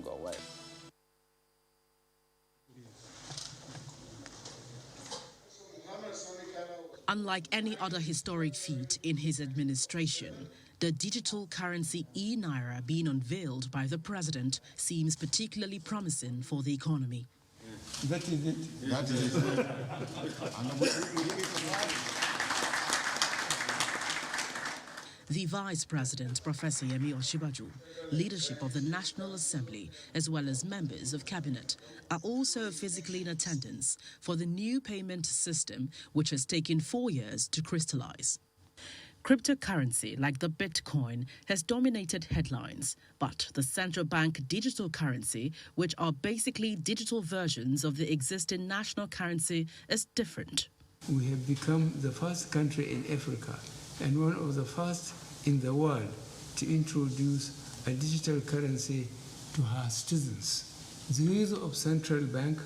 don't go away. Unlike any other historic feat in his administration, the digital currency E-Naira being unveiled by the president seems particularly promising for the economy. That is it. That is The Vice President, Professor Yemi Osinbajo, leadership of the National Assembly, as well as members of Cabinet, are also physically in attendance for the new payment system, which has taken 4 years to crystallize. Cryptocurrency, like the Bitcoin, has dominated headlines, but the central bank digital currency, which are basically digital versions of the existing national currency, is different. We have become the first country in Africa and one of the first in the world to introduce a digital currency to her citizens. The use of central bank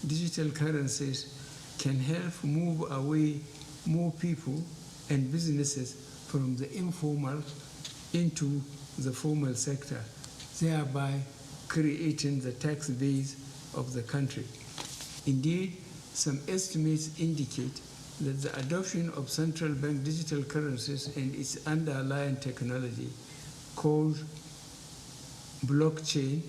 digital currencies can help move away more people and businesses from the informal into the formal sector, thereby creating the tax base of the country. Indeed, some estimates indicate that the adoption of central bank digital currencies and its underlying technology called blockchain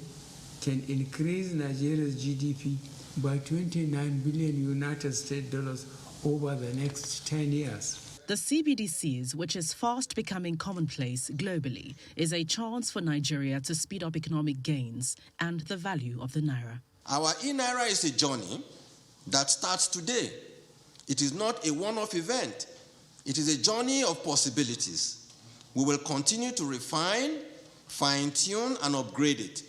can increase Nigeria's GDP by 29 billion United States dollars over the next 10 years. The CBDCs, which is fast becoming commonplace globally, is a chance for Nigeria to speed up economic gains and the value of the Naira. Our E-Naira is a journey that starts today. It is not a one-off event. It is a journey of possibilities. We will continue to refine, fine-tune, and upgrade it.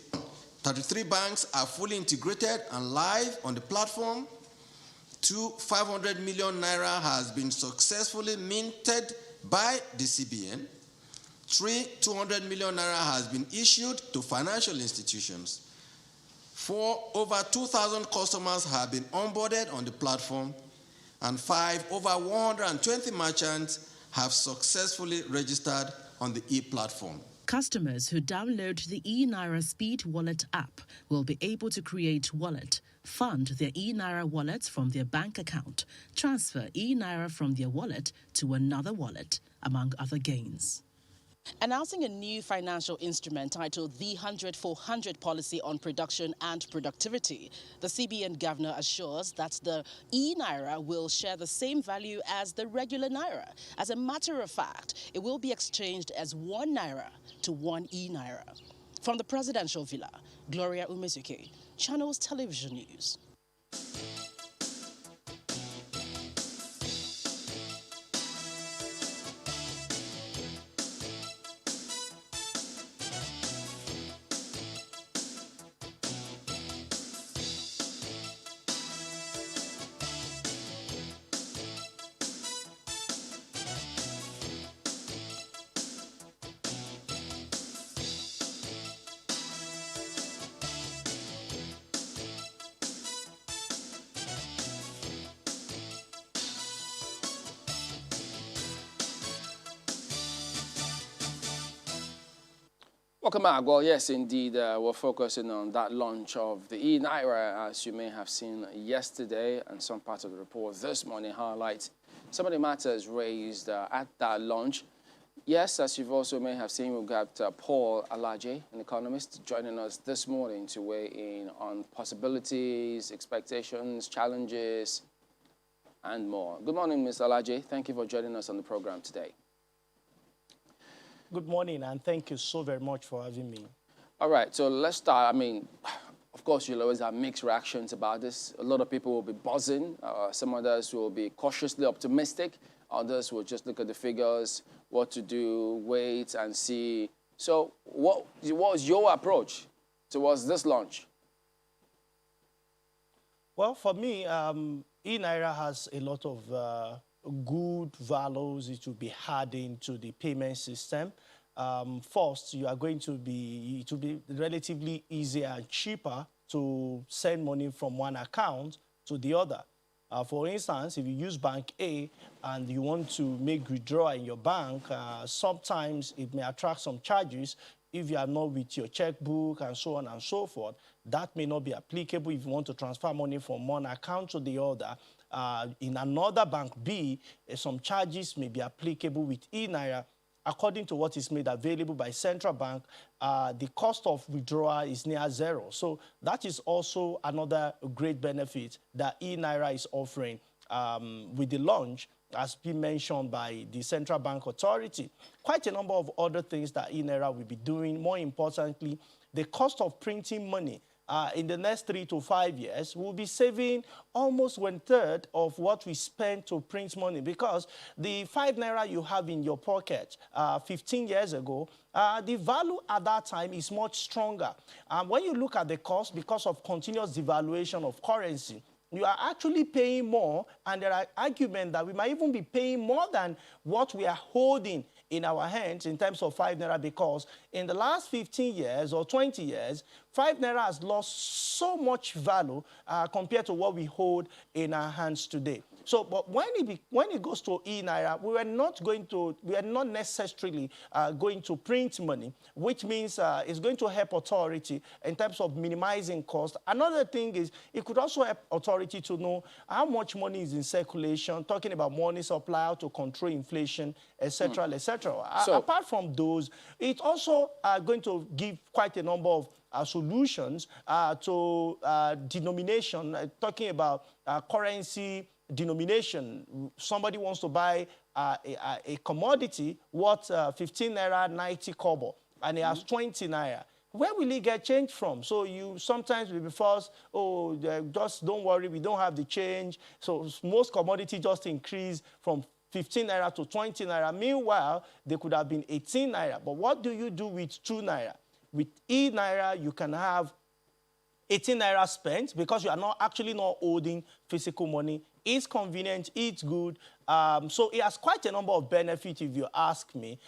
33 banks are fully integrated and live on the platform. 500 million Naira has been successfully minted by the CBN. 200 million Naira has been issued to financial institutions. Over 2,000 customers have been onboarded on the platform, and over 120 merchants have successfully registered on the e-platform. Customers who download the eNaira Speed Wallet app will be able to create wallet, fund their eNaira wallets from their bank account, transfer eNaira from their wallet to another wallet, among other gains. Announcing a new financial instrument titled the 100-400 Policy on Production and Productivity, the CBN governor assures that the e-Naira will share the same value as the regular Naira. As a matter of fact, it will be exchanged as 1 Naira to 1 e-Naira. From the presidential villa, Gloria Umezuke, Channels Television News. Welcome back. Well, yes, indeed, we're focusing on that launch of the E-Naira, as you may have seen yesterday, and some parts of the report this morning highlight some of the matters raised at that launch. Yes, as you've also may have seen, we've got Paul Alaje, an economist, joining us this morning to weigh in on possibilities, expectations, challenges, and more. Good morning, Mr. Alaje. Thank you for joining us on the program today. Good morning, and thank you so very much for having me. All right, so let's start. I mean, of course, you'll always have mixed reactions about this. A lot of people will be buzzing. Some others will be cautiously optimistic. Others will just look at the figures, what to do, wait and see. So what was your approach towards this launch? Well, for me, eNaira has a lot of good values it will be adding to the payment system. First, it will be relatively easier and cheaper to send money from one account to the other. For instance, if you use Bank A and you want to make withdrawal in your bank, sometimes it may attract some charges if you are not with your checkbook and so on and so forth, that may not be applicable if you want to transfer money from one account to the other. In another bank B, some charges may be applicable with eNaira. According to what is made available by central bank, the cost of withdrawal is near zero. So that is also another great benefit that eNaira is offering with the launch, as been mentioned by the Central Bank Authority. Quite a number of other things that eNaira will be doing. More importantly, the cost of printing money in the next 3 to 5 years, we'll be saving almost 1/3 of what we spend to print money, because the 5 naira you have in your pocket 15 years ago, the value at that time is much stronger. When you look at the cost, because of continuous devaluation of currency, you are actually paying more, and there are arguments that we might even be paying more than what we are holding in our hands in terms of 5 naira, because in the last 15 years or 20 years, 5 naira has lost so much value compared to what we hold in our hands today. So, but when it goes to eNaira, we are not necessarily going to print money, which means it's going to help authority in terms of minimizing cost. Another thing is it could also help authority to know how much money is in circulation, talking about money supply, how to control inflation, etc., etc. So, apart from those, it's also going to give quite a number of solutions to denomination, talking about currency denomination. Somebody wants to buy a commodity worth 15 naira 90 kobo, and he has 20 naira. Where will he get change from? So you sometimes will be forced, oh, just don't worry, we don't have the change. So most commodity just increase from 15 naira to 20 naira. Meanwhile, they could have been 18 naira. But what do you do with 2 naira? With eNaira, you can have 18 naira spent because you are not holding physical money. It's convenient, it's good. So it has quite a number of benefits, if you ask me,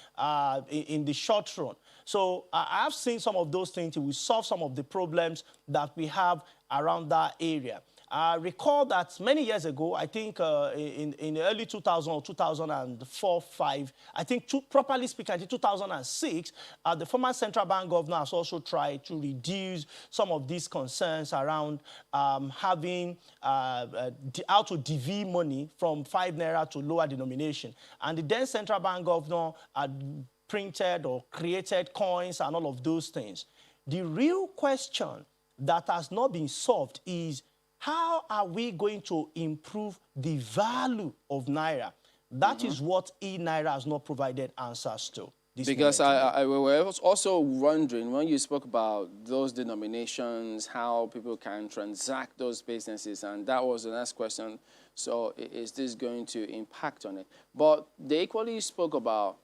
in the short run. So I have seen some of those things. It will solve some of the problems that we have around that area. I recall that many years ago, I think in the early 2000 or 2004, 5, I think properly speaking, in 2006, the former central bank governor has also tried to reduce some of these concerns around having how to deviate money from 5 naira to lower denomination. And the then central bank governor had printed or created coins and all of those things. The real question that has not been solved is, how are we going to improve the value of Naira? That is what eNaira has not provided answers to. Because I was also wondering, when you spoke about those denominations, how people can transact those businesses, and that was the next question. So is this going to impact on it? But they equally spoke about,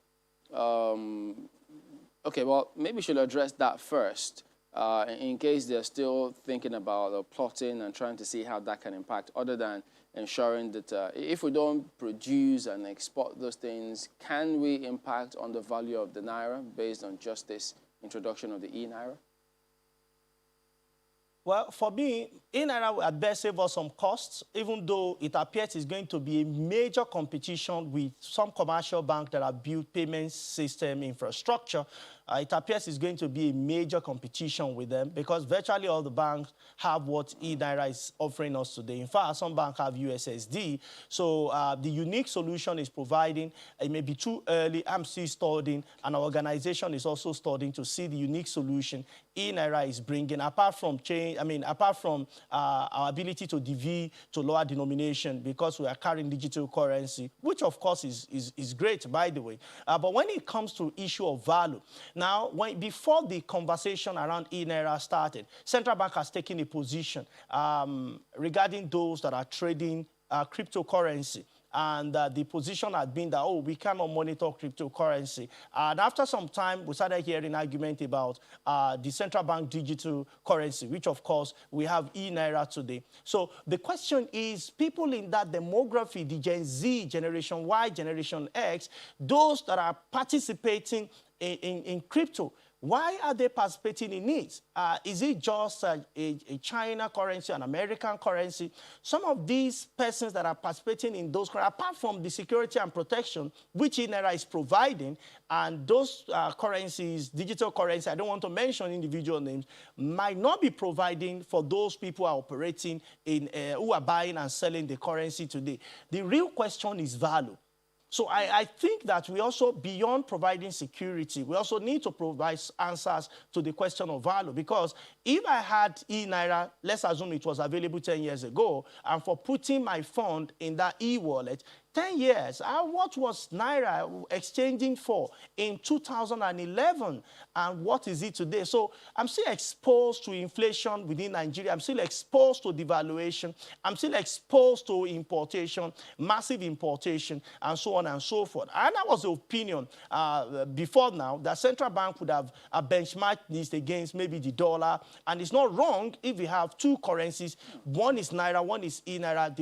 okay, well, maybe we should address that first. In case they're still thinking about plotting and trying to see how that can impact, other than ensuring that if we don't produce and export those things, can we impact on the value of the Naira based on just this introduction of the eNaira? Well, for me, eNaira will at best save us some costs, even though it appears it's going to be a major competition with some commercial banks that have built payment system infrastructure. It appears it's going to be a major competition with them, because virtually all the banks have what eNaira is offering us today. In fact, some banks have USSD. So the unique solution is providing, it may be too early, I'm still studying, and our organization is also studying to see the unique solution eNaira is bringing, apart from our ability to deviate to lower denomination, because we are carrying digital currency, which of course is great, by the way. But when it comes to issue of value, now, before the conversation around eNaira started, Central Bank has taken a position regarding those that are trading cryptocurrency. And the position had been that, oh, we cannot monitor cryptocurrency. And after some time, we started hearing argument about the central bank digital currency, which, of course, we have eNaira today. So the question is, people in that demography, the Gen Z, Generation Y, Generation X, those that are participating in crypto, Why are they participating in it? Is it just a China currency, an American currency? Some of these persons that are participating in those, apart from the security and protection, which eNaira is providing, and those currencies, digital currency, I don't want to mention individual names, might not be providing for those people who are operating in, who are buying and selling the currency today. The real question is value. So I think that we also, beyond providing security, we also need to provide answers to the question of value. Because if I had eNaira, let's assume it was available 10 years ago, and for putting my fund in that e-wallet, 10 years, what was Naira exchanging for in 2011? And what is it today? So I'm still exposed to inflation within Nigeria. I'm still exposed to devaluation. I'm still exposed to importation, massive importation, and so on and so forth. And that was the opinion before now that central bank would have benchmarked this against maybe the dollar. And it's not wrong if we have two currencies. One is Naira, one is eNaira.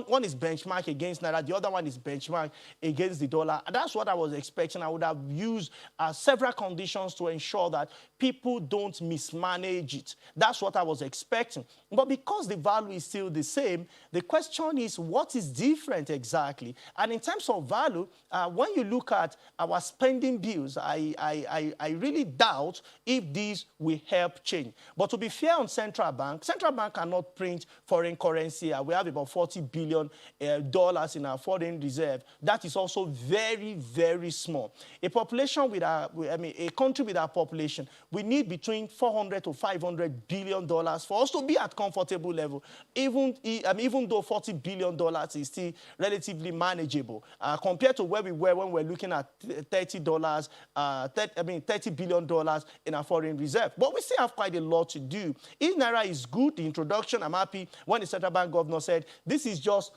One is benchmarked against Naira. The other one is benchmarked against the dollar. And that's what I was expecting. I would have used several conditions to ensure that people don't mismanage it. That's what I was expecting. But because the value is still the same, the question is, what is different exactly? And in terms of value, when you look at our spending bills, I really doubt if these will help change. But to be fair on central bank cannot print foreign currency. We have about $40 billion in our foreign reserve. That is also very, very small. A population with a country with our population, we need between $400 to $500 billion for us to be at comfortable level. Even though $40 billion is still relatively manageable compared to where we were when we were looking at $30 billion in our foreign reserve. But we still have quite a lot to do. eNaira is good. The introduction, I'm happy when the central bank governor said this is just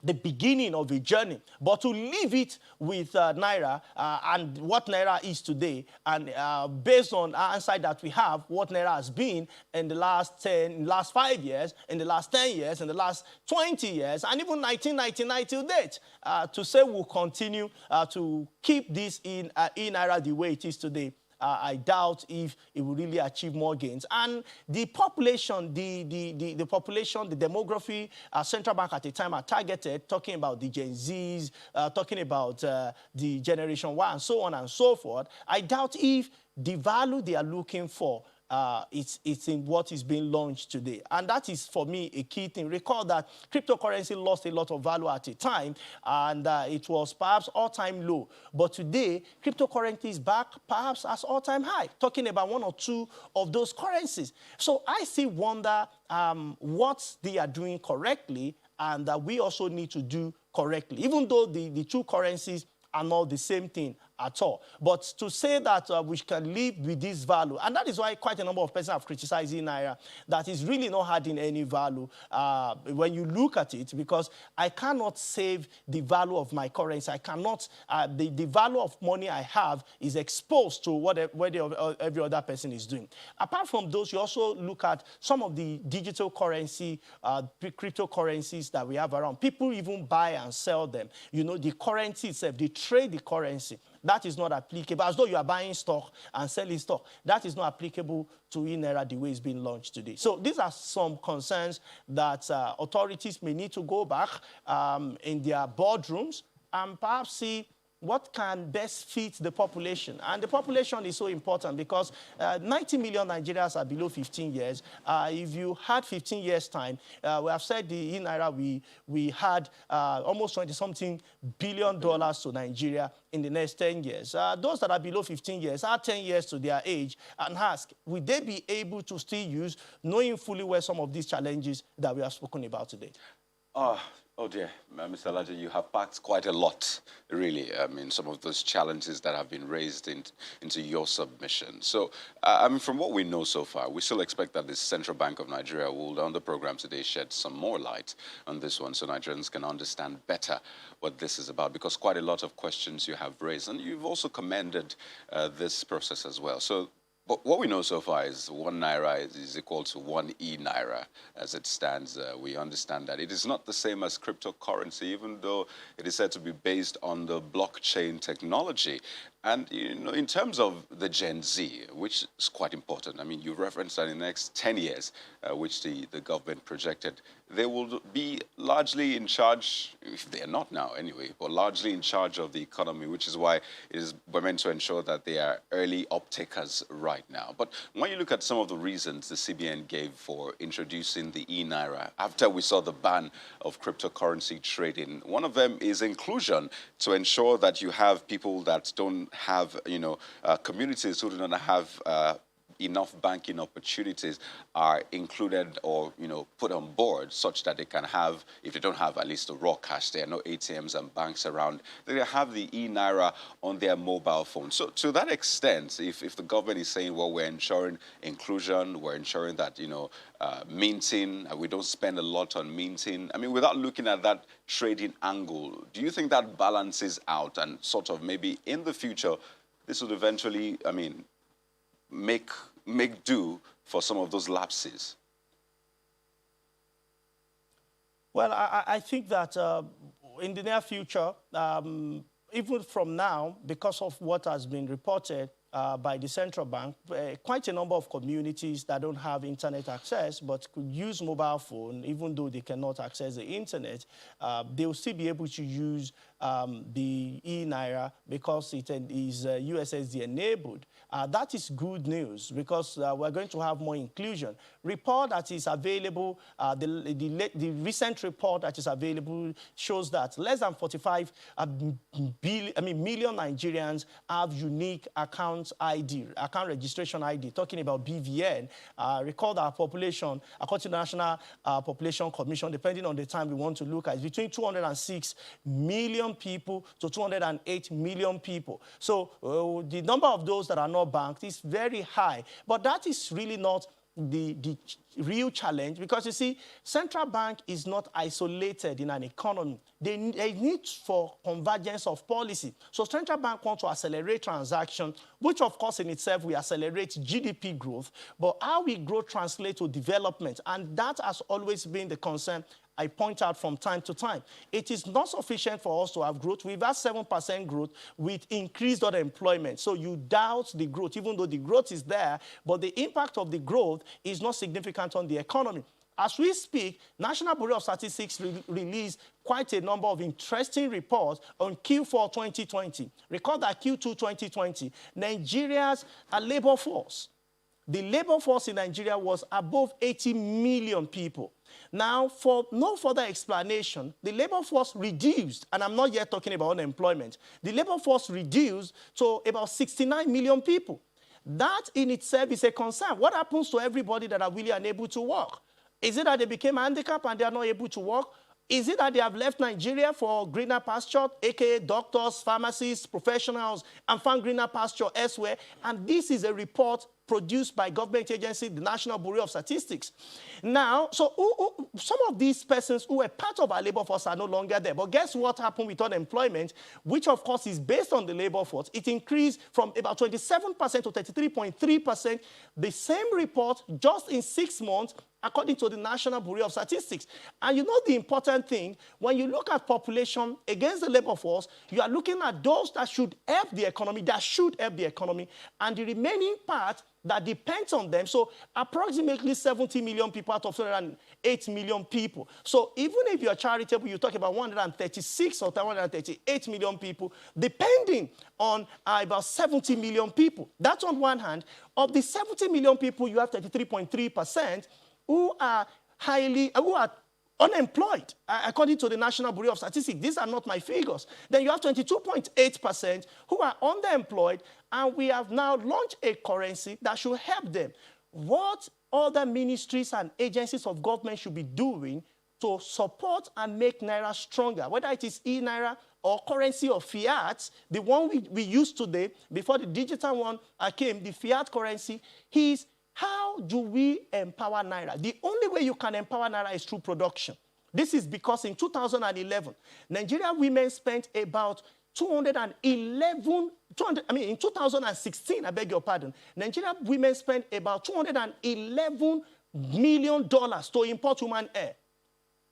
the beginning of a journey. But to leave it with Naira and what Naira is today, and based on our insight that we have, what Naira has been in the last 5 years, in the last 10 years, in the last 20 years, and even 1999 till date, to say we'll continue to keep this in Naira the way it is today, I doubt if it will really achieve more gains. And the population, the population, the demography, central bank at the time are targeted, talking about the Gen Zs, talking about the Generation Y, and so on and so forth. I doubt if the value they are looking for it's in what is being launched today. And that is, for me, a key thing. Recall that cryptocurrency lost a lot of value at a time, and it was perhaps all-time low. But today, cryptocurrency is back perhaps as all-time high, talking about one or two of those currencies. So I still wonder what they are doing correctly, and that we also need to do correctly, even though the two currencies are not the same thing at all. But to say that we can live with this value, and that is why quite a number of persons have criticized eNaira, that is really not adding any value when you look at it, because I cannot save the value of my currency. I cannot, the value of money I have is exposed to what every other person is doing. Apart from those, you also look at some of the digital currency, cryptocurrencies that we have around. People even buy and sell them. You know, the currency itself, they trade the currency. That is not applicable, as though you are buying stock and selling stock. That is not applicable to eNaira the way it's being launched today. So these are some concerns that authorities may need to go back in their boardrooms and perhaps see what can best fit the population. And the population is so important because 90 million Nigerians are below 15 years. If you had 15 years' time, we have said the eNaira, we had almost $20-something billion to Nigeria in the next 10 years. Those that are below 15 years add 10 years to their age and ask, will they be able to still use, knowing fully well some of these challenges that we have spoken about today? Oh dear, Mr. Laja, you have packed quite a lot, really. I mean, some of those challenges that have been raised into your submission. So, I mean, from what we know so far, we still expect that the Central Bank of Nigeria will, on the program today, shed some more light on this one so Nigerians can understand better what this is about, because quite a lot of questions you have raised, and you've also commended this process as well. So, But what we know so far is 1 Naira is equal to 1 E-Naira as it stands. We understand that it is not the same as cryptocurrency, even though it is said to be based on the blockchain technology. And, you know, in terms of the Gen Z, which is quite important, I mean, you referenced that in the next 10 years, which the government projected, they will be largely in charge, if they are not now anyway, but largely in charge of the economy, which is why we're meant to ensure that they are early uptakers right now. But when you look at some of the reasons the CBN gave for introducing the E-Naira, after we saw the ban of cryptocurrency trading, one of them is inclusion, to ensure that you have people that don't have, you know, communities who do not have enough banking opportunities are included or, you know, put on board such that they can have, if they don't have at least the raw cash, there are no ATMs and banks around, they have the E-Naira on their mobile phone. So to that extent, if the government is saying, well, we're ensuring inclusion, we're ensuring that, you know, minting, we don't spend a lot on minting, I mean, without looking at that trading angle, do you think that balances out and sort of maybe in the future, this would eventually, I mean, make do for some of those lapses? Well, I think that in the near future, even from now, because of what has been reported by the central bank, quite a number of communities that don't have internet access but could use mobile phone, even though they cannot access the internet, they will still be able to use the E-Naira because it is USSD enabled. That is good news because we're going to have more inclusion. Report that is available, the recent report that is available shows that less than 45 million Nigerians have unique account ID, account registration ID, talking about BVN. Recall that our population, according to the National Population Commission, depending on the time we want to look at, is between 206 million people to 208 million people. So the number of those that are not banked is very high. But that is really not the real challenge, because you see, central bank is not isolated in an economy. They need for convergence of policy. So central bank wants to accelerate transaction, which of course in itself will accelerate GDP growth, but how we grow translates to development, and that has always been the concern I point out from time to time. It is not sufficient for us to have growth. We've had 7% growth with increased unemployment. So you doubt the growth, even though the growth is there, but the impact of the growth is not significant on the economy. As we speak, National Bureau of Statistics released quite a number of interesting reports on Q4 2020. Recall that Q2 2020, Nigeria's labor force, the labor force in Nigeria was above 80 million people. Now, for no further explanation, the labor force reduced, and I'm not yet talking about unemployment. The labor force reduced to about 69 million people. That in itself is a concern. What happens to everybody that are really unable to work? Is it that they became handicapped and they are not able to work? Is it that they have left Nigeria for greener pasture, aka doctors, pharmacists, professionals, and found greener pasture elsewhere? And this is a report produced by government agency, the National Bureau of Statistics. Now, so some of these persons who were part of our labor force are no longer there. But guess what happened with unemployment, which of course is based on the labor force? It increased from about 27% to 33.3%. The same report just in 6 months, according to the National Bureau of Statistics. And you know the important thing, when you look at population against the labor force, you are looking at those that should help the economy, and the remaining part that depends on them. So approximately 70 million people out of 208 million people. So even if you're charitable, you talk about 136 or 138 million people, depending on about 70 million people. That's on one hand. Of the 70 million people, you have 33.3% who are unemployed, according to the National Bureau of Statistics. These are not my figures. Then you have 22.8% who are underemployed, and we have now launched a currency that should help them. What other ministries and agencies of government should be doing to support and make Naira stronger, whether it is E-Naira or currency of fiat, the one we use today, before the digital one came, the fiat currency, is how do we empower Naira? The only way you can empower Naira is through production. This is because in 2011, Nigerian women spent about in 2016, I beg your pardon, Nigerian women spent about $211 million to import human hair.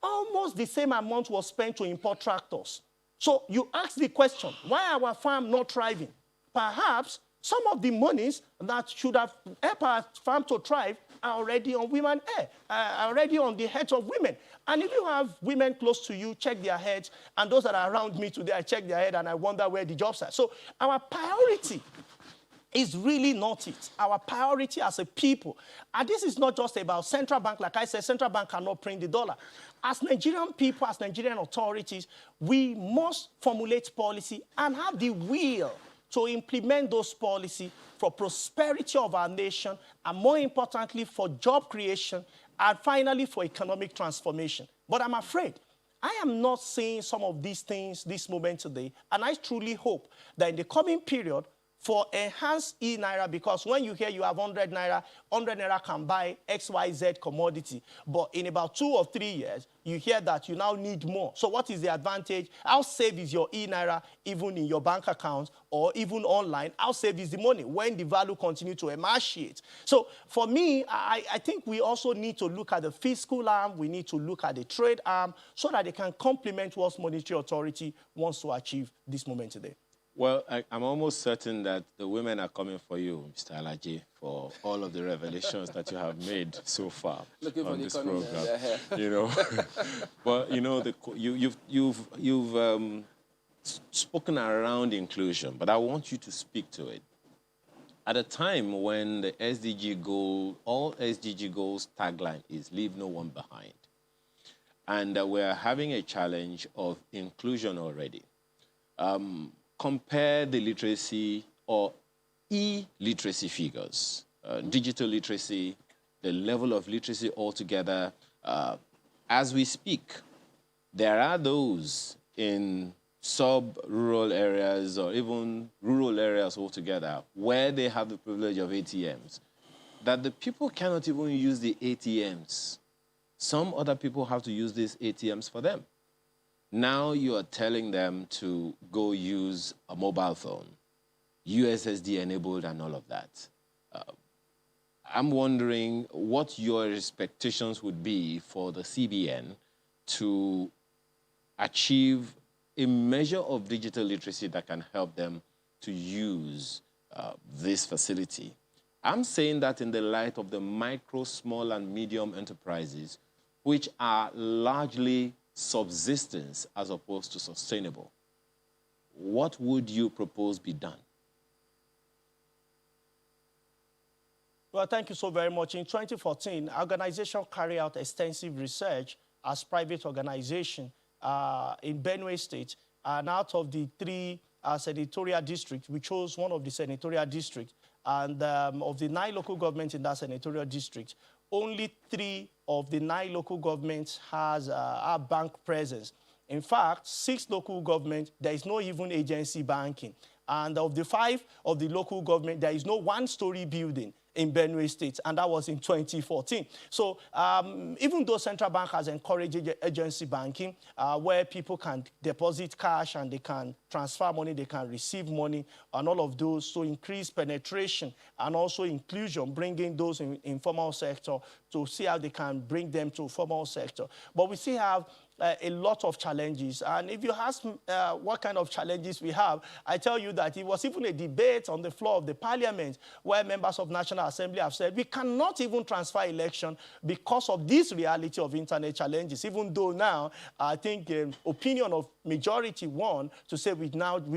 Almost the same amount was spent to import tractors. So you ask the question, why are our farm not thriving? Perhaps some of the monies that should have helped our farm to thrive are already on women's hair, are already on the heads of women. And if you have women close to you, check their heads. And those that are around me today, I check their head and I wonder where the jobs are. So our priority is really not it. Our priority as a people. And this is not just about central bank. Like I said, central bank cannot print the dollar. As Nigerian people, as Nigerian authorities, we must formulate policy and have the will to implement those policies for prosperity of our nation, and more importantly, for job creation, and finally, for economic transformation. But I'm afraid I am not seeing some of these things this moment today, and I truly hope that in the coming period, for enhanced E-Naira, because when you hear you have 100 Naira can buy XYZ commodity. But in about 2 or 3 years, you hear that you now need more. So what is the advantage? How safe is your E-Naira even in your bank account or even online? How safe is the money when the value continues to emaciate? So for me, I think we also need to look at the fiscal arm. We need to look at the trade arm so that they can complement what Monetary Authority wants to achieve this moment today. Well, I'm almost certain that the women are coming for you, Mr. Alaji, for all of the revelations that you have made so far on this program. You know, but you know, you've spoken around inclusion, but I want you to speak to it. At a time when the SDG goal, all SDG goals tagline is "Leave no one behind," and we're having a challenge of inclusion already. Compare the literacy or e-literacy figures, digital literacy, the level of literacy altogether. As we speak, there are those in sub-rural areas or even rural areas altogether where they have the privilege of ATMs, that the people cannot even use the ATMs. Some other people have to use these ATMs for them. Now you are telling them to go use a mobile phone, USSD enabled and all of that. I'm wondering what your expectations would be for the CBN to achieve a measure of digital literacy that can help them to use this facility. I'm saying that in the light of the micro, small, and medium enterprises, which are largely subsistence as opposed to sustainable. What would you propose be done? Well, thank you so very much. In 2014, organization carried out extensive research as private organization in Benue State. And out of the 3 senatorial districts, we chose one of the senatorial districts. And of the 9 local governments in that senatorial district, only 3 of the 9 local governments has a bank presence. In fact, 6 local governments, there is no even agency banking. And of the 5 of the local government, there is no one-story building in Benue State, and that was in 2014. So even though Central Bank has encouraged agency banking, where people can deposit cash and they can transfer money, they can receive money, and all of those to increase penetration and also inclusion, bringing those in informal sector to see how they can bring them to formal sector. But we still have a lot of challenges. And if you ask what kind of challenges we have, I tell you that it was even a debate on the floor of the parliament where members of National Assembly have said we cannot even transfer election because of this reality of internet challenges, even though now I think opinion of majority won to say we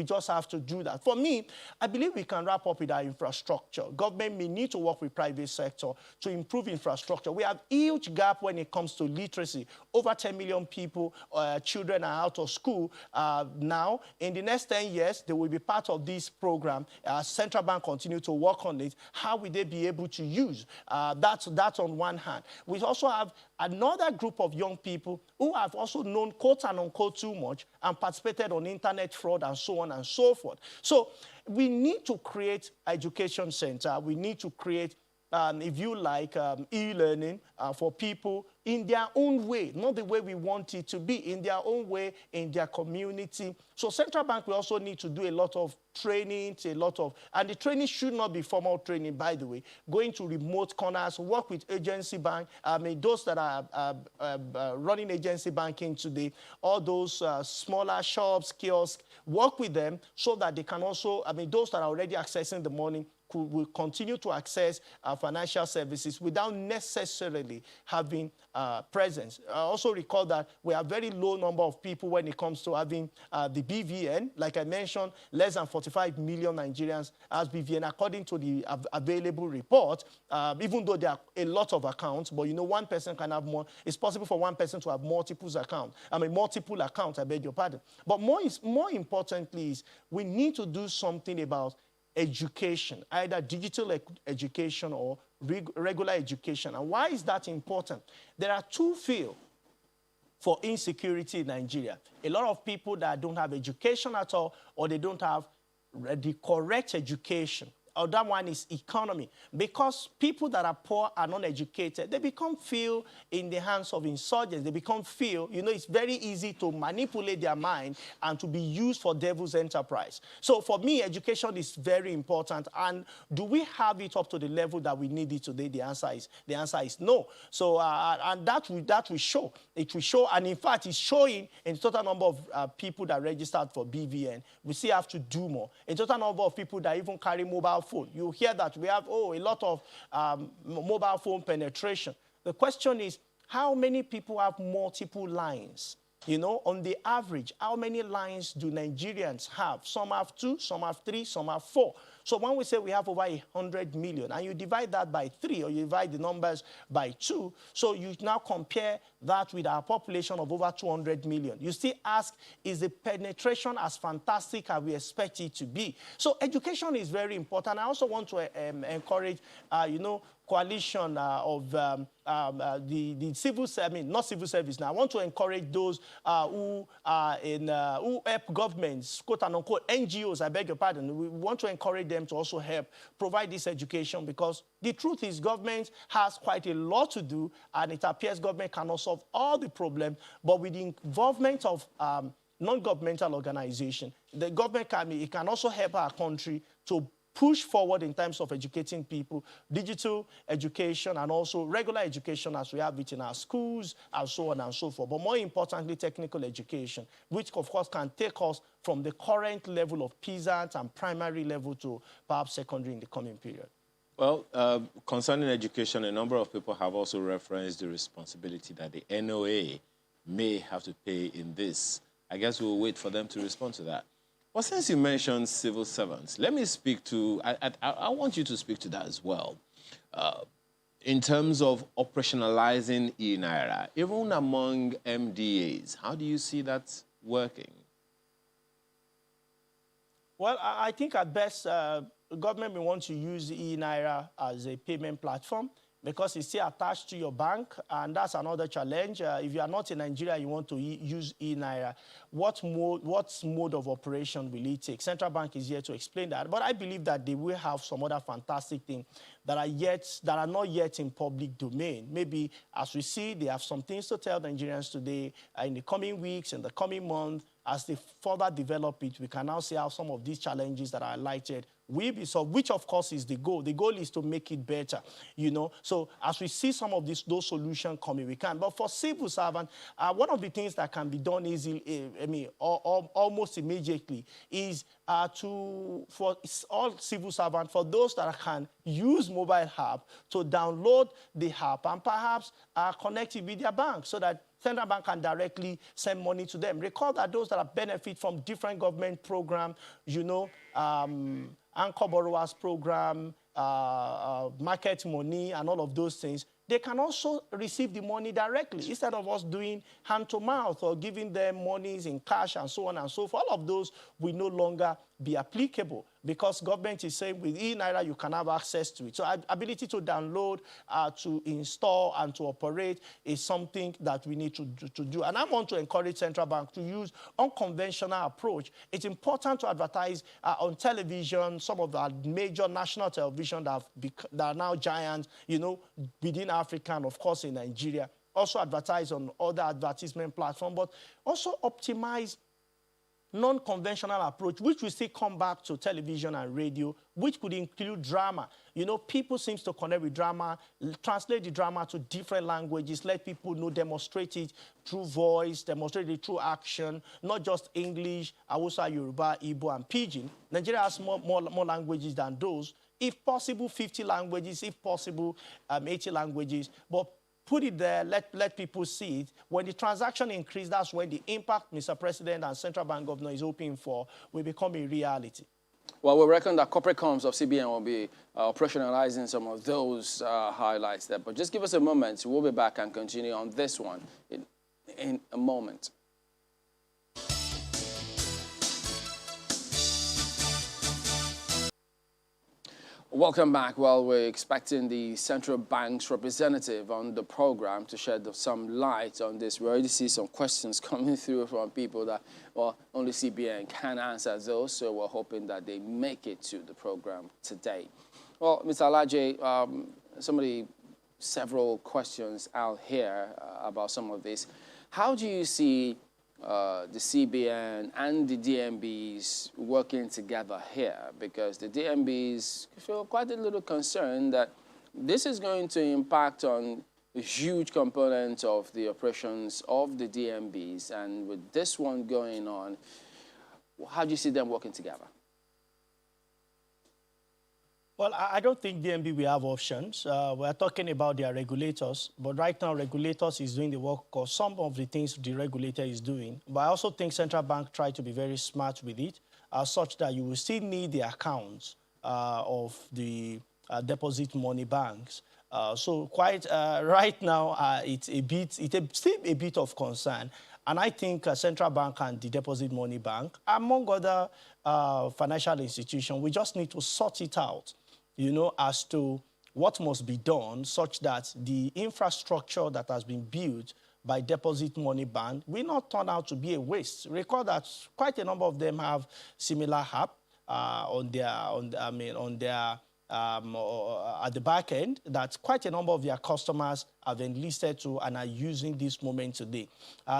just have to do that. For me, I believe we can wrap up with our infrastructure. Government may need to work with private sector to improve infrastructure. We have huge gap when it comes to literacy. Over 10 million people, children are out of school now. In the next 10 years, they will be part of this program. Central Bank continue to work on it. How will they be able to use? That's on one hand. We also have another group of young people who have also known quote and unquote too much and participated on internet fraud and so on and so forth. So we need to create education center. We need to create if you like, e-learning for people in their own way, not the way we want it to be, in their own way, in their community. So central bank will also need to do a lot of training, and the training should not be formal training, by the way, going to remote corners, work with agency bank, those that are running agency banking today, all those smaller shops, kiosks, work with them so that they can also, those that are already accessing the money will continue to access financial services without necessarily having presence. I also recall that we have very low number of people when it comes to having the BVN. Like I mentioned, less than 45 million Nigerians has BVN according to the available report, even though there are a lot of accounts, but one person can have more. It's possible for one person to have multiple accounts, I beg your pardon. But more importantly is we need to do something about education, either digital education or regular education. And why is that important? There are two fields for insecurity in Nigeria. A lot of people that don't have education at all, or they don't have the correct education. Other one is economy. Because people that are poor and uneducated, they become feel in the hands of insurgents. They become feel, it's very easy to manipulate their mind and to be used for devil's enterprise. So for me, education is very important. And do we have it up to the level that we need it today? The answer is no. So and that will show. It will show, and in fact, it's showing in the total number of people that registered for BVN. We still have to do more. In total number of people that even carry mobile phone. You hear that we have, a lot of mobile phone penetration. The question is, how many people have multiple lines? On the average, how many lines do Nigerians have? Some have 2, some have 3, some have 4. So when we say we have over 100 million, and you divide that by 3, or you divide the numbers by 2, so you now compare that with our population of over 200 million. You still ask, is the penetration as fantastic as we expect it to be? So education is very important. I also want to encourage, coalition of the civil service, not civil service now. I want to encourage those who help governments, quote unquote, NGOs, I beg your pardon. We want to encourage them to also help provide this education, because the truth is government has quite a lot to do, and it appears government cannot solve all the problems, but with the involvement of non-governmental organization, the government can also help our country to push forward in terms of educating people, digital education, and also regular education as we have it in our schools, and so on and so forth. But more importantly, technical education, which of course can take us from the current level of peasant and primary level to perhaps secondary in the coming period. Well, concerning education, a number of people have also referenced the responsibility that the NOA may have to pay in this. I guess we'll wait for them to respond to that. Well, since you mentioned civil servants, let me speak to, I want you to speak to that as well. In terms of operationalizing E-Naira, even among MDAs, how do you see that working? Well, I think at best, the government may want to use E-Naira as a payment platform, because it's still attached to your bank, and that's another challenge. If you are not in Nigeria, you want to use eNaira, what mode of operation will it take? Central Bank is here to explain that, but I believe that they will have some other fantastic things that are not yet in public domain. Maybe, as we see, they have some things to tell Nigerians today. In the coming weeks, in the coming months, as they further develop it, we can now see how some of these challenges that are highlighted will be solved, which of course is the goal. The goal is to make it better, So as we see some of those solutions coming, we can. But for civil servants, one of the things that can be done easily, almost immediately, is for all civil servants, for those that can use mobile app, to download the app and perhaps connect it with their bank so that Central Bank can directly send money to them. Recall that those that benefit from different government programs, Anchor Borrowers Program, market money, and all of those things, they can also receive the money directly instead of us doing hand to mouth or giving them monies in cash and so on and so forth. All of those will no longer be applicable, because government is saying with eNaira you can have access to it. So ability to download, to install, and to operate is something that we need to do. And I want to encourage central bank to use unconventional approach. It's important to advertise on television, some of the major national television that are now giants, you know, within Africa and of course in Nigeria. Also advertise on other advertisement platforms, but also optimize non-conventional approach, which will still come back to television and radio, which could include drama. You know, people seem to connect with drama, translate the drama to different languages, let people know, demonstrate it through voice, demonstrate it through action, not just English, Hausa, Yoruba, Igbo, and Pidgin. Nigeria has more languages than those. If possible, 50 languages, if possible, 80 languages, but put it there, let people see it. When the transaction increase, that's when the impact Mr. President and central bank governor is hoping for will become a reality. Well, we reckon that corporate comms of CBN will be operationalizing some of those highlights there. But just give us a moment. We'll be back and continue on this one in a moment. Welcome back. Well, we're expecting the central bank's representative on the program to shed some light on this. We already see some questions coming through from people that, well, only CBN can answer those, so we're hoping that they make it to the program today. Well, Mr. Alaje, several questions out here about some of this. How do you see the CBN and the DMBs working together here? Because the DMBs feel quite a little concerned that this is going to impact on a huge component of the operations of the DMBs. And with this one going on, how do you see them working together? Well, I don't think DMB will have options. We're talking about their regulators, but right now regulators is doing the work of some of the things the regulator is doing. But I also think central bank try to be very smart with it, such that you will still need the accounts of the deposit money banks. So quite right now, it's still a bit of concern. And I think central bank and the deposit money bank, among other financial institutions, we just need to sort it out, you know, as to what must be done such that the infrastructure that has been built by deposit money bank will not turn out to be a waste. Recall that quite a number of them have similar app at the back end that quite a number of their customers have enlisted to and are using this moment today.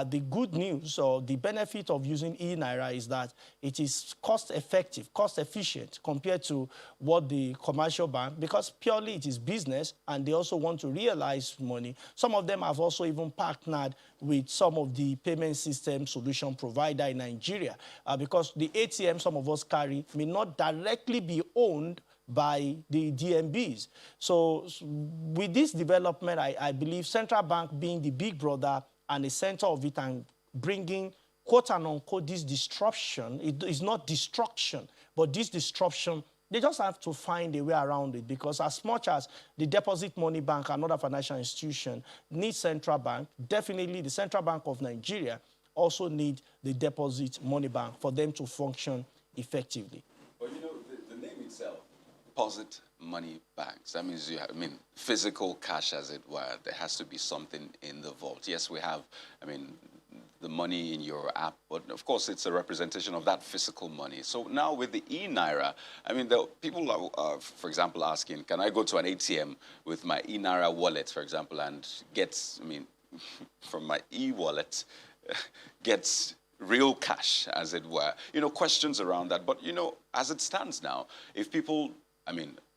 The good news or the benefit of using eNaira is that it is cost-effective, cost-efficient compared to what the commercial bank, because purely it is business and they also want to realize money. Some of them have also even partnered with some of the payment system solution provider in Nigeria because the ATM some of us carry may not directly be owned by the DMBs. So with this development, I believe central bank being the big brother and the center of it and bringing quote and unquote this disruption, it is not destruction, but this disruption, they just have to find a way around it because as much as the deposit money bank and other financial institution need central bank, definitely the Central Bank of Nigeria also need the deposit money bank for them to function effectively. But you know, the name itself, deposit money banks. That means you have, physical cash, as it were. There has to be something in the vault. Yes, we have, the money in your app, but of course it's a representation of that physical money. So now with the eNaira, the people are, for example, asking, can I go to an ATM with my eNaira wallet, for example, and get, from my e-wallet, gets real cash, as it were? Questions around that. But, as it stands now, if people,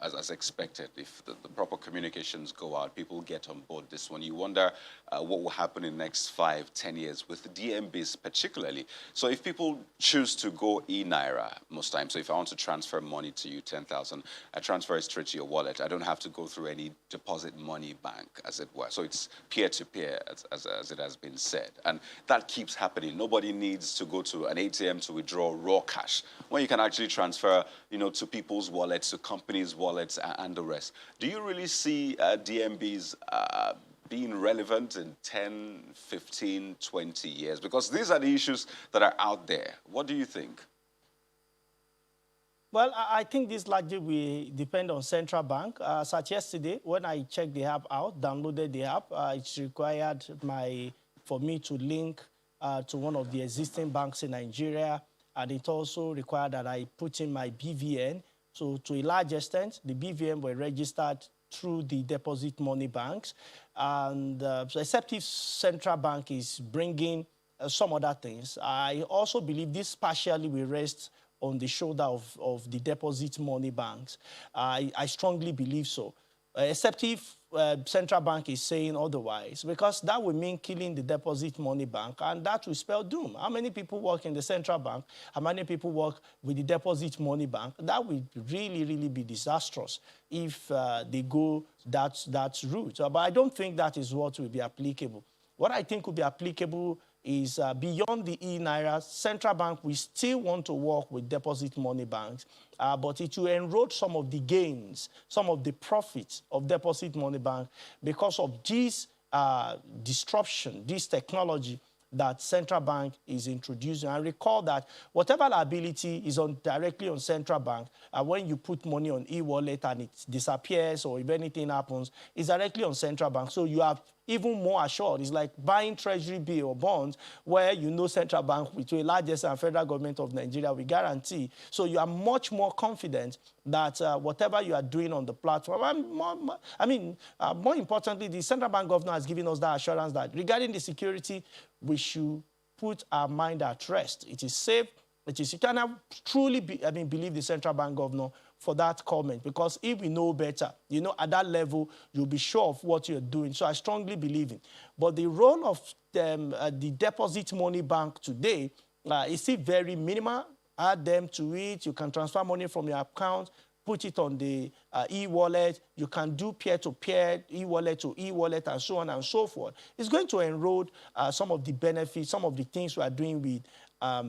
as expected, if the proper communications go out, people get on board this one, you wonder what will happen in the next 5-10 years with the DMBs particularly. So if people choose to go eNaira most times, so if I want to transfer money to you, 10,000, I transfer it straight to your wallet. I don't have to go through any deposit money bank, as it were. So it's peer-to-peer, as it has been said. And that keeps happening. Nobody needs to go to an ATM to withdraw raw cash, when you can actually transfer, to people's wallets, to companies' wallets, and the rest. Do you really see DMBs being relevant in 10, 15, 20 years? Because these are the issues that are out there. What do you think? Well, I think this largely will depend on central bank. Such yesterday, when I checked the app out, downloaded the app, it's required for me to link to one of the existing banks in Nigeria, and it also required that I put in my BVN. So to a large extent, the BVN were registered through the deposit money banks. And so except if central bank is bringing some other things, I also believe this partially will rest on the shoulder of the deposit money banks. I strongly believe so. Except if central bank is saying otherwise, because that would mean killing the deposit money bank, and that will spell doom. How many people work in the central bank? How many people work with the deposit money bank? That will really, really be disastrous if they go that route. But I don't think that is what will be applicable. What I think will be applicable is beyond the eNaira, central bank, we still want to work with deposit money banks, but it will erode some of the gains, some of the profits of deposit money bank because of this disruption, this technology that central bank is introducing. And recall that whatever liability is directly on central bank, when you put money on e-wallet and it disappears or if anything happens, it's directly on central bank. So you have even more assured. It's like buying treasury bill or bonds where you know central bank, to a large extent, federal government of Nigeria will guarantee. So you are much more confident that whatever you are doing on the platform, more importantly, the central bank governor has given us that assurance that regarding the security, we should put our mind at rest. It is safe. You cannot truly believe the central bank governor for that comment, because if we know better, at that level, you'll be sure of what you're doing. So I strongly believe in. But the role of the deposit money bank today is still very minimal. Add them to it. You can transfer money from your account, put it on the e-wallet. You can do peer-to-peer, e-wallet to e-wallet, and so on and so forth. It's going to erode some of the benefits, some of the things we are doing with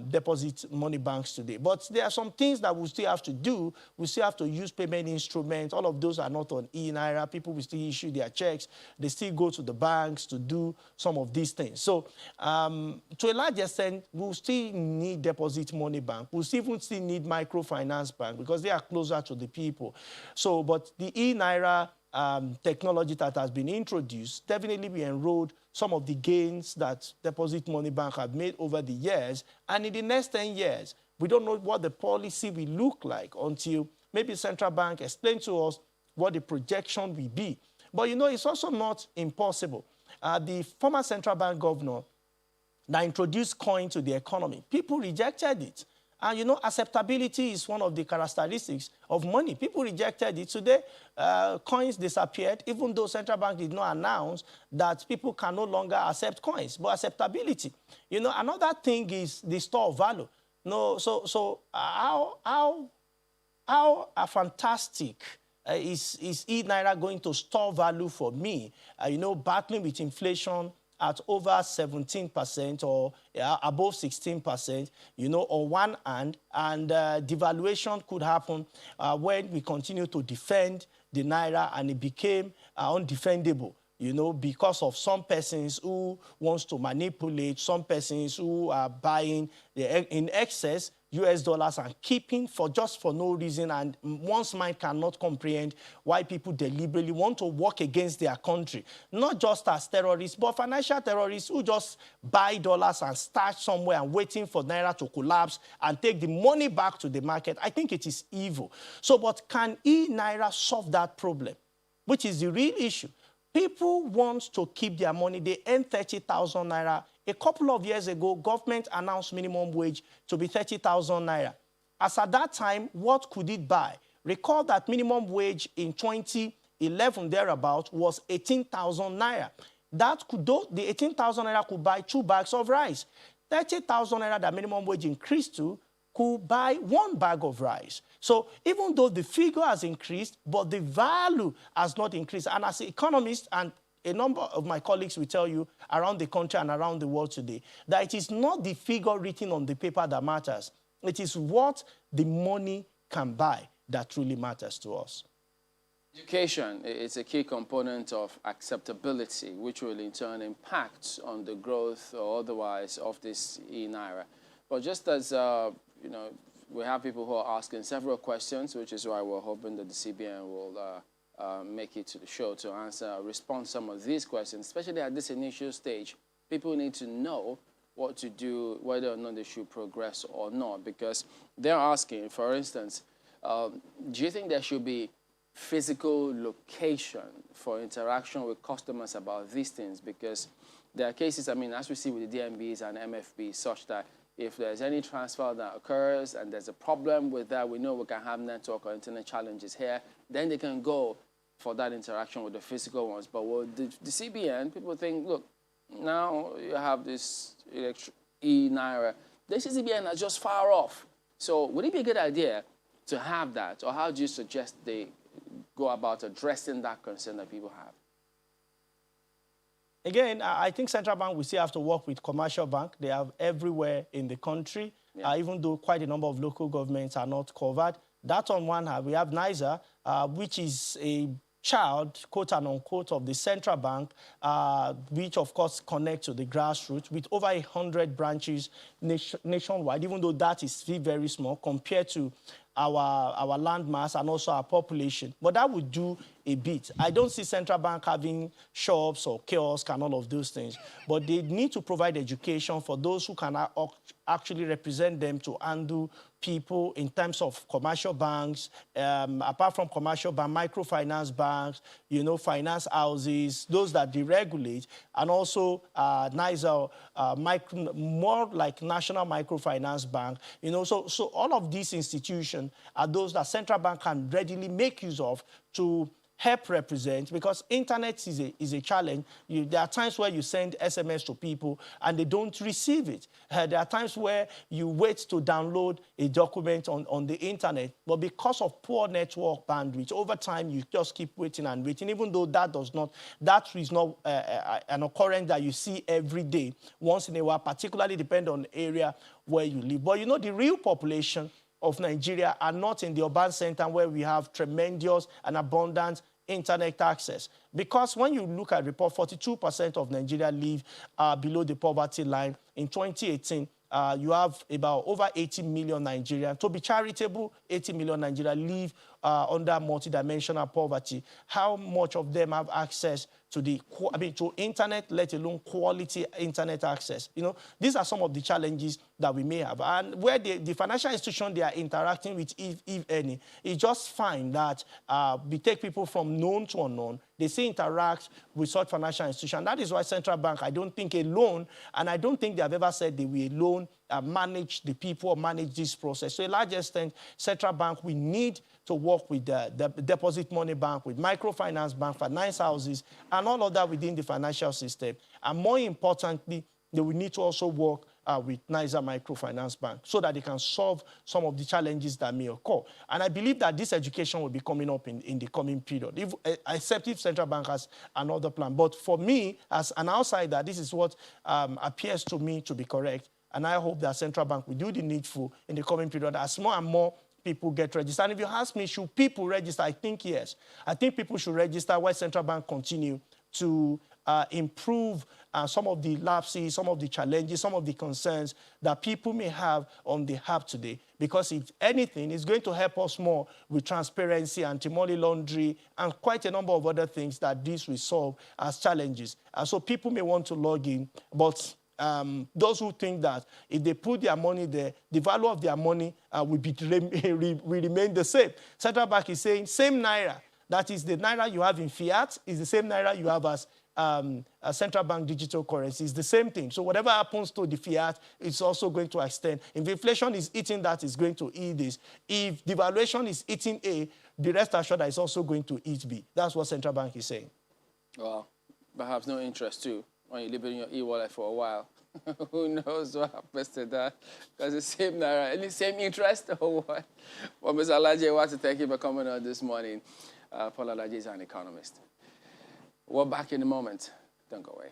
deposit money banks today. But there are some things that we still have to do. We still have to use payment instruments. All of those are not on eNaira. People will still issue their checks. They still go to the banks to do some of these things. So to a large extent, we'll still need deposit money bank. We'll even still need microfinance bank because they are closer to the people. So, but the eNaira technology that has been introduced definitely will erode some of the gains that deposit money bank have made over the years. And in the next 10 years, we don't know what the policy will look like until maybe central bank explains to us what the projection will be. But it's also not impossible. The former central bank governor that introduced coin to the economy, people rejected it. And acceptability is one of the characteristics of money. People rejected it. Today, coins disappeared, even though central bank did not announce that people can no longer accept coins. But acceptability. Another thing is the store of value. So how fantastic is eNaira going to store value for me? Battling with inflation at over 17% or above 16%, on one hand, and devaluation could happen when we continue to defend the Naira and it became undefendable, because of some persons who wants to manipulate, some persons who are buying in excess US dollars and keeping for no reason, and one's mind cannot comprehend why people deliberately want to work against their country, not just as terrorists, but financial terrorists who just buy dollars and start somewhere and waiting for Naira to collapse and take the money back to the market. I think it is evil. So, but can eNaira solve that problem, which is the real issue? People want to keep their money. They earn 30,000 Naira. A couple of years ago, government announced minimum wage to be 30,000 Naira. As at that time, what could it buy? Recall that minimum wage in 2011, thereabout, was 18,000 Naira. The 18,000 Naira could buy 2 bags of rice. 30,000 Naira that minimum wage increased to could buy 1 bag of rice. So even though the figure has increased, but the value has not increased. And as an economist, and a number of my colleagues will tell you around the country and around the world today, that it is not the figure written on the paper that matters. It is what the money can buy that truly matters to us. Education is a key component of acceptability, which will in turn impact on the growth or otherwise of this eNaira. But just as we have people who are asking several questions, which is why we're hoping that the CBN will make it to the show to respond to some of these questions, especially at this initial stage. People need to know what to do, whether or not they should progress or not, because they're asking, for instance, do you think there should be physical location for interaction with customers about these things? Because there are cases, I mean, as we see with the DMBs and MFBs, such that if there's any transfer that occurs and there's a problem with that, we know we can have network or internet challenges here, then they can go for that interaction with the physical ones. But with the CBN, people think, look, now you have this E-Naira. The CBN are just far off. So would it be a good idea to have that? Or how do you suggest they go about addressing that concern that people have? Again, I think central bank will still have to work with commercial bank. They have everywhere in the country, even though quite a number of local governments are not covered. That on one hand, we have eNaira, which is a child, quote and unquote, of the central bank, which of course connects to the grassroots with over 100 branches nationwide, even though that is still very small compared to our landmass and also our population. But that would do a bit. I don't see central bank having shops or kiosks and all of those things, but they need to provide education for those who can actually represent them to handle people in terms of commercial banks, apart from commercial bank, microfinance banks, you know, finance houses, those that deregulate, and also NISA, more like National Microfinance Bank, you know, so all of these institutions are those that central bank can readily make use of to help represent, because internet is a challenge. There are times where you send SMS to people and they don't receive it. There are times where you wait to download a document on the internet, but because of poor network bandwidth, over time you just keep waiting and waiting, even though that is not an occurrence that you see every day, once in a while, particularly depending on the area where you live. But you know, the real population of Nigeria are not in the urban center where we have tremendous and abundant internet access. Because when you look at report, 42% of Nigeria live below the poverty line. In 2018, you have about over 80 million Nigerians. To be charitable, 80 million Nigerians live under multidimensional poverty. How much of them have access to to internet, let alone quality internet access? You know, these are some of the challenges that we may have. And where the financial institution they are interacting with, if any, it's just fine that we take people from known to unknown. They say interact with such financial institution. That is why central bank, I don't think alone, and I don't think they have ever said they will alone manage the people or manage this process. So, to a large extent, central bank, we need to work with the deposit money bank, with microfinance bank, finance houses, and all of that within the financial system. And more importantly, they will need to also work with NISA Microfinance Bank so that they can solve some of the challenges that may occur. And I believe that this education will be coming up in the coming period, except if central bank has another plan. But for me, as an outsider, this is what appears to me to be correct. And I hope that central bank will do the needful in the coming period as more and more people get registered. And if you ask me, should people register? I think yes. I think people should register while central bank continue to improve some of the lapses, some of the challenges, some of the concerns that people may have on the app today. Because if anything, it's going to help us more with transparency, anti-money laundering, and quite a number of other things that this will solve as challenges. So people may want to log in, but those who think that if they put their money there, the value of their money will remain the same. Central Bank is saying same Naira. That is the Naira you have in fiat is the same Naira you have as a central bank digital currency. It's the same thing. So whatever happens to the fiat, it's also going to extend. If inflation is eating that, it's going to eat this. If devaluation is eating A, the rest assured that it's also going to eat B. That's what central bank is saying. Well, perhaps no interest too when you live in your e-wallet for a while. Who knows what happens to that? Because the same Naira, any same interest or what? Well, Mr. Alaje, I want to thank you for coming on this morning. Paul Alaje is an economist. We're back in a moment. Don't go away.